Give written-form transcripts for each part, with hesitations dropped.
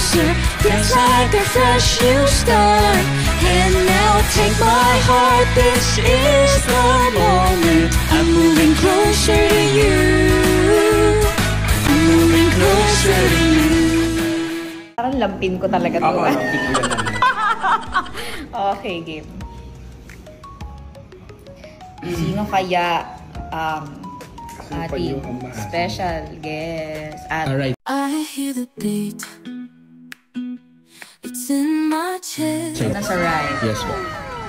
closer, feels like a fresh new start. And now take my heart, this is the moment. I'm moving closer to you. I'm moving closer to you. Parang lampin ko talaga to. Ako, lampin ko yan. Okay, game. Sino kaya ating special guest? Alright. I hear the beat. It's in my chest. Nasa right. Yes po.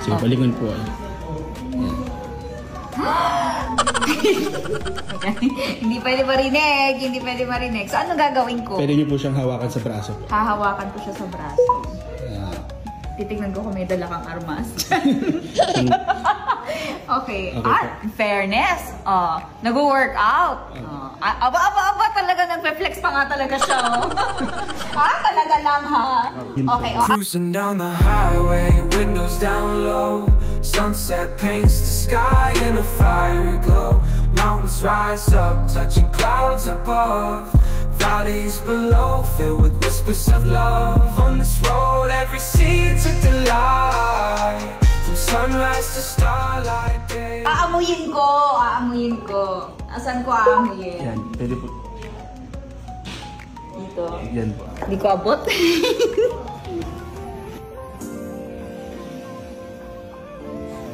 Sige, palingon po. Hindi pwede marinig. Hindi pwede marinig. So, ano gagawin ko? Pwede niyo po siyang hawakan sa braso po. Hahawakan ko siya sa braso. Titignan ko kung may dala kang armas. Okay. Fairness. Nag-workout. Aba, talaga nagpe-flex pa nga talaga siya. Talaga lang ha. Okay. Cruising down the highway, windows down low. Sunset paints the sky in a fiery glow. Mountains rise up, touching clouds above. Valleys below, filled with whispers of love. On this road, every seed's a delight. From sunrise to starlight day. Aamuyin ko. Asan ko aamuyin? Yan, pwede po. Dito. Yan po. Hindi ko abot.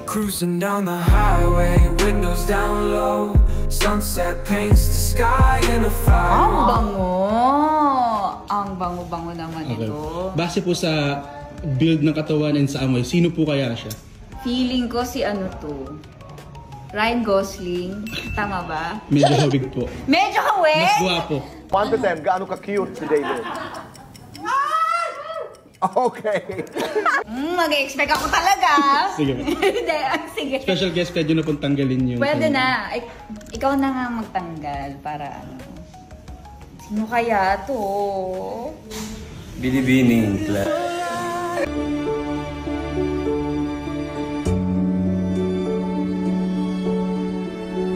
Cruising down the highway, windows down low. Sunset paints the sky in a fire. Ang bango! Ang bango-bango naman ito. Base po sa build ng katawan and sa amoy, sino po kaya siya? Feeling ko si ano to? Ryan Gosling. Tama ba? Medyo hawig po. Medyo hawig? Mas guwapo. 1 to 10, gaano ka-cute si David? Okay. Mag-expect ako talaga. Sige. Hindi, sige. Special guest, pwede na pong tanggalin yung... Pwede na. Ikaw na nga magtanggal para ano. Sino kaya to? Binibining class.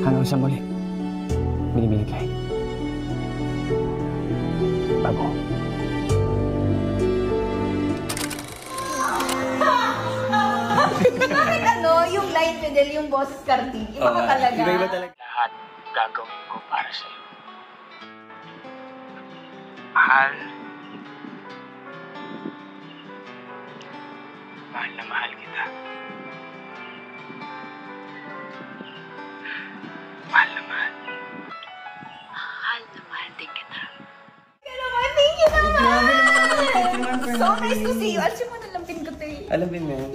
Hanggang sa muli, binibining kayo. Bago. Bakit ano, yung light middle, yung boses karting, iba ka talaga. Iba talaga. Lahat gagawin ko para sa'yo. Mahal. Mahal na mahal kita. Mahal na mahal. Mahal na mahal din kita. Thank you naman! So nice to see you. Alam mo, nalampin ko to eh. Alam mo yan.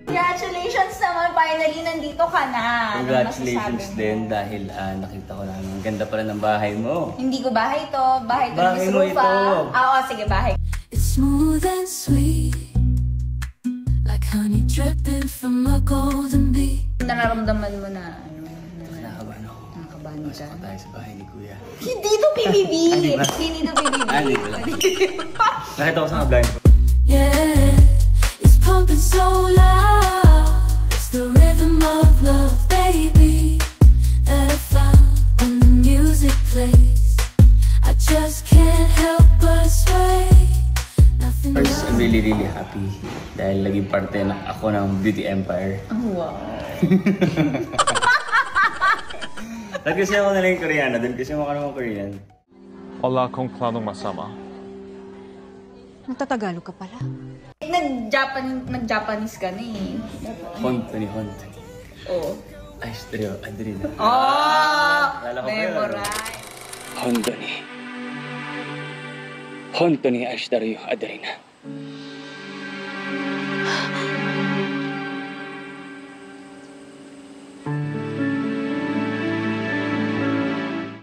Congratulations naman, finally nandito ka na. Congratulations din dahil nakita ko na ang ganda pala ng bahay mo. Hindi ko bahay to. Bahay to Bahay Miss mo Rufa. ito. Oo, sige, bahay. It's smooth and sweet, like honey dripping from a golden bee. Nararamdaman mo na ano? Nakakabahan ako. Nakakabahan ka? Pasok tayo sa bahay ni Kuya. Hindi to PBB! Hindi ba? Hindi to PBB. Hindi ko lang. Nakita ko sa mga blind ko. Yeah, it's pumping so loud. It's the rhythm of love, baby, that I found when the music plays. I just can't help but sway. Nothing First, I'm really happy dahil naging parte na ako ng Beauty Empire. Oh, wow. Dahil kasi ako nalang Koreana, dahil kasi ako naman Korean. Wala akong planong masama. Nagtatagalog ka pala. Nag-Japanese ka na eh. Honto. Oo. Ay, stereo, Adrina. Oh! Lala ko pa yun. Memorize. Honto ni Ashdario Adrina.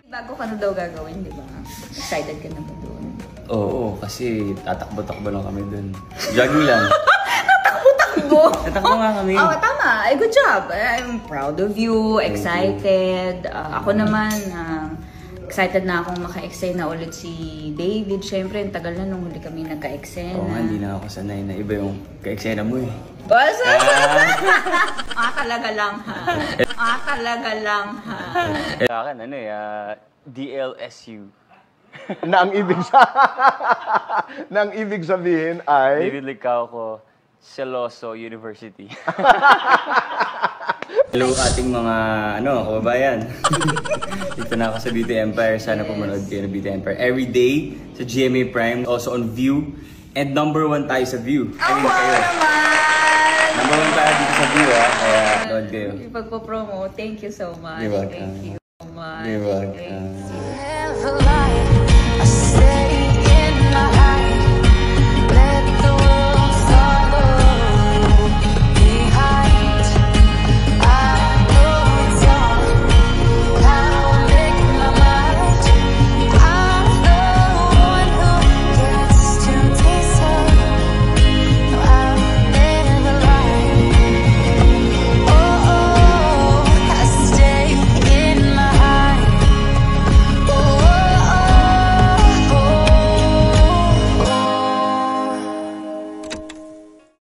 Bago ka na daw gagawin, di ba? Excited ka na ba doon? Oo, kasi tatakbo-takbo lang kami dun. Jogging lang. Tatakbo-takbo! Tatakbo nga kami. Oh, tama. Good job. I'm proud of you. Excited. Ako naman, excited na akong maka-eksena ulit si David. Siyempre, ang tagal na nung huli kami nagka-eksena. Oo nga, hindi na ako sanay na iba yung ka-eksena mo eh. Talaga lang ha. Talaga lang ha. Sa akin, DLSU. na ang ibig sabihin ay... David Licao ko, Celoso University. Hello ating mga kababayan. Dito na ako sa Beauty Empire. Sana pumanood kayo ng Beauty Empire every day sa GMA Prime, also on View. And number 1 tayo sa View. I mean, kayo. Number 1 tayo dito sa View, ha? Kaya, nood kayo. Ipagpo-promo, thank you so much. You're welcome. Thank you so much. You're welcome. Never lie.